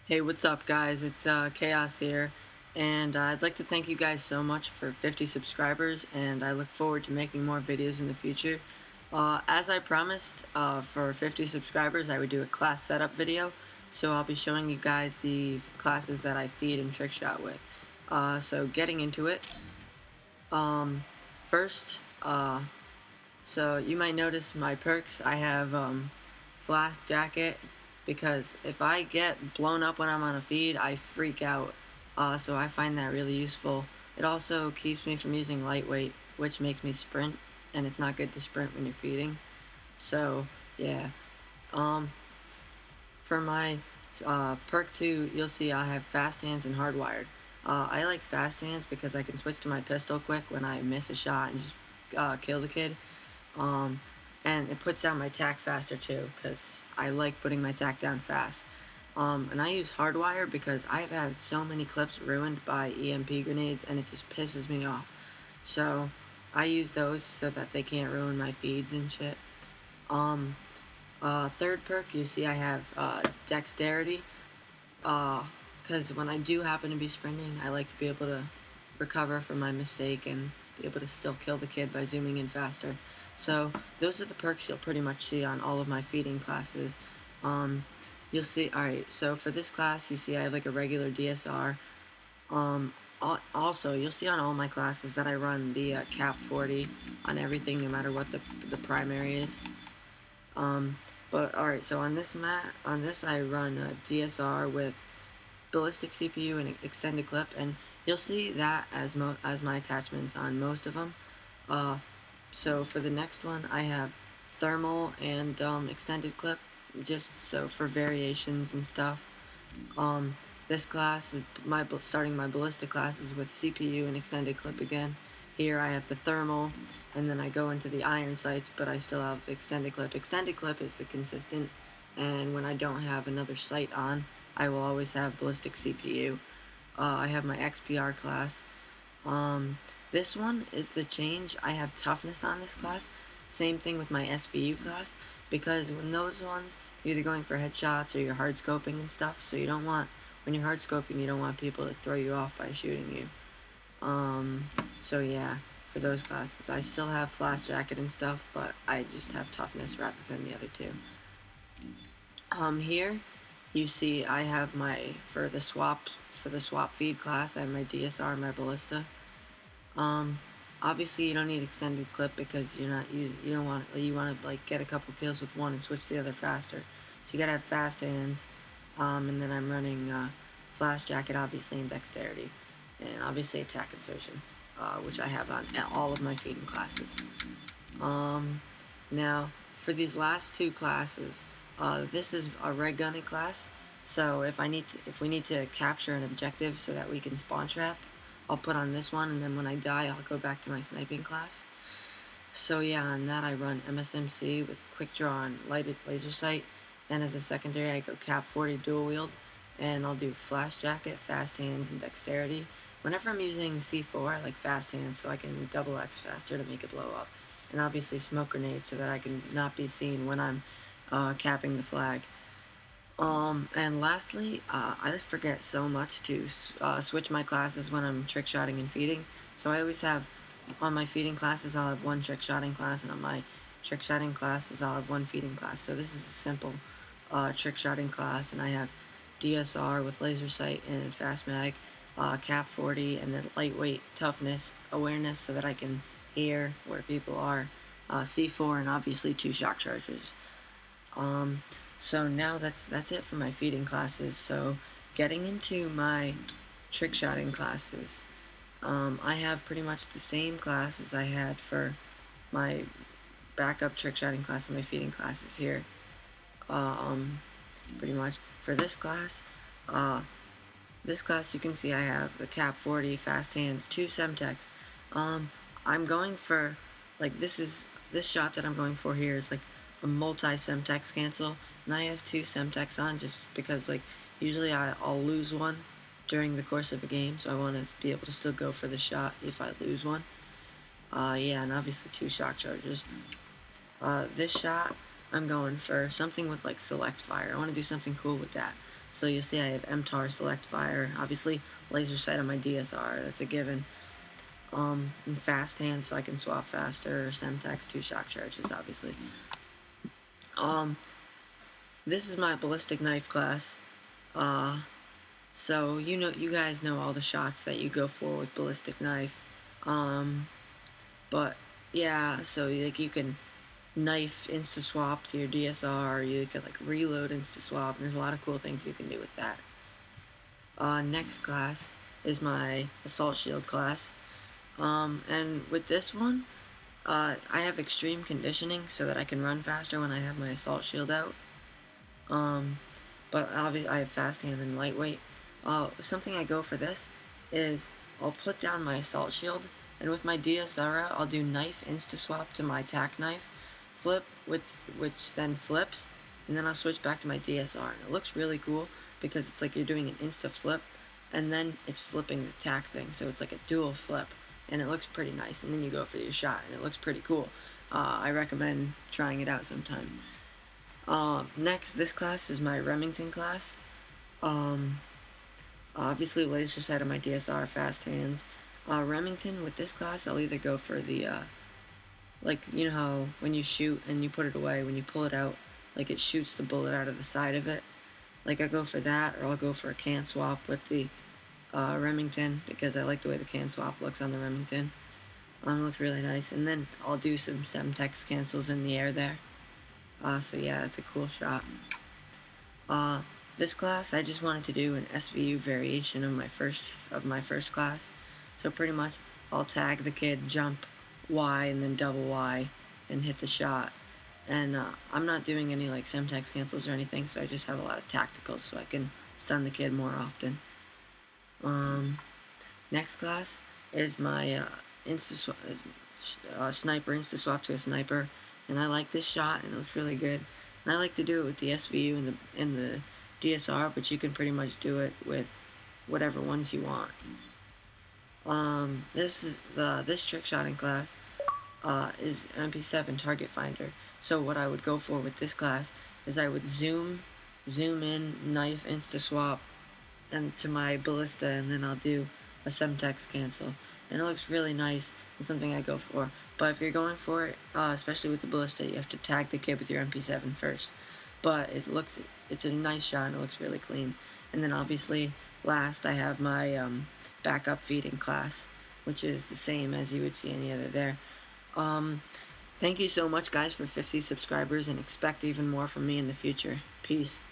Hey, what's up, guys? It's Chaos here, and I'd like to thank you guys so much for 50 subscribers, and I look forward to making more videos in the future. As I promised, for 50 subscribers, I would do a class setup video, so I'll be showing you guys the classes that I feed and trick shot with. So getting into it, um, first, so you might notice my perks. I have Flash Jacket because if I get blown up when I'm on a feed, I freak out. So I find that really useful. It also keeps me from using lightweight, which makes me sprint, and it's not good to sprint when you're feeding. So yeah. Um, for my perk 2, you'll see I have fast hands and hardwired. I like fast hands because I can switch to my pistol quick when I miss a shot and just kill the kid. Um, and it puts down my tack faster too, because I like putting my tack down fast. And I use hardwire because I've had so many clips ruined by EMP grenades, and it just pisses me off. So I use those so that they can't ruin my feeds and shit. Um, Third perk, you see I have dexterity, because when I do happen to be sprinting, I like to be able to recover from my mistake and be able to still kill the kid by zooming in faster. So those are the perks you'll pretty much see on all of my feeding classes. Um, you'll see, alright, so for this class, you see I have like a regular DSR. Also, you'll see on all my classes that I run the cap 40 on everything, no matter what the primary is. But alright, so on this I run a DSR with ballistic CPU and extended clip, and you'll see that as my attachments on most of them. So for the next one, I have thermal and extended clip, just so for variations and stuff. This class, starting my ballistic classes with CPU and extended clip again. Here I have the thermal, and then I go into the iron sights, but I still have extended clip. Extended clip is a consistent, and when I don't have another sight on, I will always have ballistic CPU. I have my XPR class. This one is the change. I have toughness on this class. Same thing with my SVU class, because when those ones, you're either going for headshots or you're hard scoping and stuff, so you don't want, when you're hard scoping, you don't want people to throw you off by shooting you. So yeah, for those classes. I still have Flash Jacket and stuff, but I just have toughness rather than the other two. Here, you see I have for the swap feed class, I have my DSR and my Ballista. Obviously you don't need extended clip because you want to like get a couple kills with one and switch to the other faster. So you gotta have fast hands, and then I'm running Flash Jacket, obviously, and dexterity, and obviously attack insertion, which I have on all of my feeding classes. Now for these last two classes, this is a red gunning class. So if we need to capture an objective so that we can spawn trap, I'll put on this one, and then when I die, I'll go back to my sniping class. So yeah, on that I run MSMC with quick draw and lighted laser sight, and as a secondary I go cap 40 dual wield, and I'll do Flash Jacket, fast hands, and dexterity. Whenever I'm using C4, I like fast hands so I can double X faster to make it blow up, and obviously smoke grenades so that I can not be seen when I'm capping the flag. And lastly, I forget so much to switch my classes when I'm trick shotting and feeding. So I always have, on my feeding classes, I'll have one trick shotting class, and on my trick shotting classes, I'll have one feeding class. So this is a simple trick shotting class, and I have DSR with laser sight and fast mag, cap 40, and then lightweight toughness, awareness, so that I can hear where people are, C4, and obviously 2 shock charges. So now that's it for my feeding classes. So getting into my trick shotting classes, I have pretty much the same classes I had for my backup trick shotting class and my feeding classes here. Pretty much for this class you can see I have the cap 40, fast hands, 2 semtex. I'm going for, like, this shot that I'm going for here is like a multi-semtex cancel, and I have 2 semtex on just because, like, usually I'll lose one during the course of a game, so I want to be able to still go for the shot if I lose one. Yeah, and obviously 2 shock charges. This shot, I'm going for something with like select fire. I want to do something cool with that. So you'll see I have MTAR Select Fire, obviously laser sight on my DSR, that's a given. And fast hands so I can swap faster, Semtex, 2 shock charges, obviously. This is my ballistic knife class. So you guys know all the shots that you go for with ballistic knife. But yeah, so like you can knife insta swap to your DSR, you can like reload insta swap, and there's a lot of cool things you can do with that. Next class is my assault shield class. And with this one, I have extreme conditioning so that I can run faster when I have my assault shield out. But obviously I have fast hand and lightweight. Something I go for this is I'll put down my assault shield, and with my DSR I'll do knife insta swap to my tack knife, flip, which then flips, and then I'll switch back to my DSR. And it looks really cool because it's like you're doing an insta flip, and then it's flipping the tack thing, so it's like a dual flip, and it looks pretty nice. And then you go for your shot, and it looks pretty cool. I recommend trying it out sometime. Next, this class is my Remington class. Obviously laser sight on my DSR, fast hands. Remington, with this class, I'll either go for the, like, you know how when you shoot and you put it away, when you pull it out, like it shoots the bullet out of the side of it. Like I go for that, or I'll go for a can swap with the Remington, because I like the way the can swap looks on the Remington. It looks really nice. And then I'll do some Semtex cancels in the air there. So yeah, that's a cool shot. This class, I just wanted to do an SVU variation of my first class. So pretty much, I'll tag the kid, jump Y and then double Y, and hit the shot. And I'm not doing any like Semtex cancels or anything, so I just have a lot of tacticals so I can stun the kid more often. Next class is my sniper insta swap to a sniper, and I like this shot and it looks really good. And I like to do it with the SVU and the DSR, but you can pretty much do it with whatever ones you want. This trick shotting class is MP7 target finder. So what I would go for with this class is I would zoom in, knife insta swap, and to my ballista, and then I'll do a Semtex cancel, and it looks really nice and something I go for. But if you're going for it, especially with the ballista, you have to tag the kid with your MP7 first. But it's a nice shot and it looks really clean. And then obviously last I have my backup feeding class, which is the same as you would see any other there. Thank you so much guys for 50 subscribers, and expect even more from me in the future. Peace.